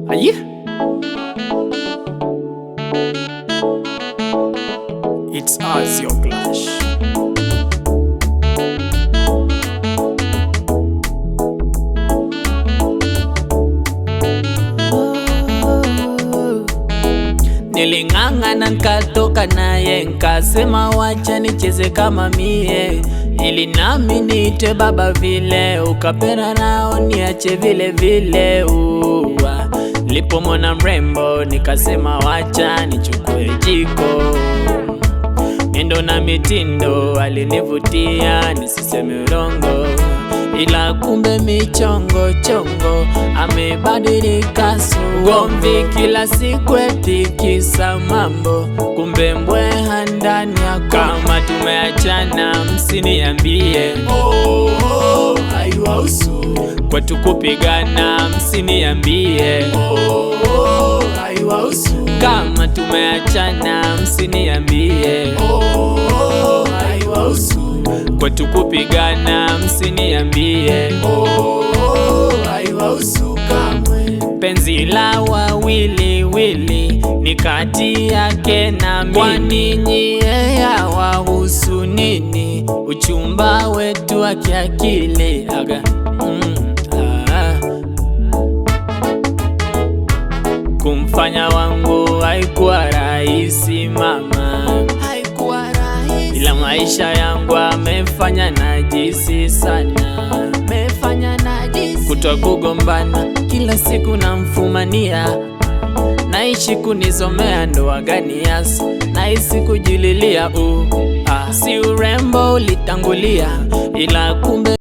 Aye. It's us, your clash. Niling'ang'ana nikatoka naye, nkasema wacha nicheze kama mie, ili nami niite baba vile, ukapenda nao niache vile vile. Nilipomwona mrembo nikasema wacha nichukue jiko, miendo na mitindo alinivutia, nisiseme urongo, ila kumbe michongo chongo amebadilika. Ugomvi kila siku eti kisa mambo, kumbe mbweha ndani ya kama tumeachana msiniambie. Haiwahusu kwetu kupigana, msiniambie. Haiwahusu kama tumeachana, msiniambie. Haiwahusu kwetu kupigana, msiniambie. Haiwahusu kamwe. Penzi la wawili wili ni kati yake na mimi, kwani nyie yawahusu nini? Uchumba wetu wa kiakili aga kumfanya wangu haikuwa rahisi mama, haikuwa rahisi, ila maisha yangu amefanya najisi sana, amefanya najisi. Kutwa kugombana kila siku namfumania, naishi kunizomea ndoa gani yasi, nahisi kujililia si urembo ulitangulia, ila kumbe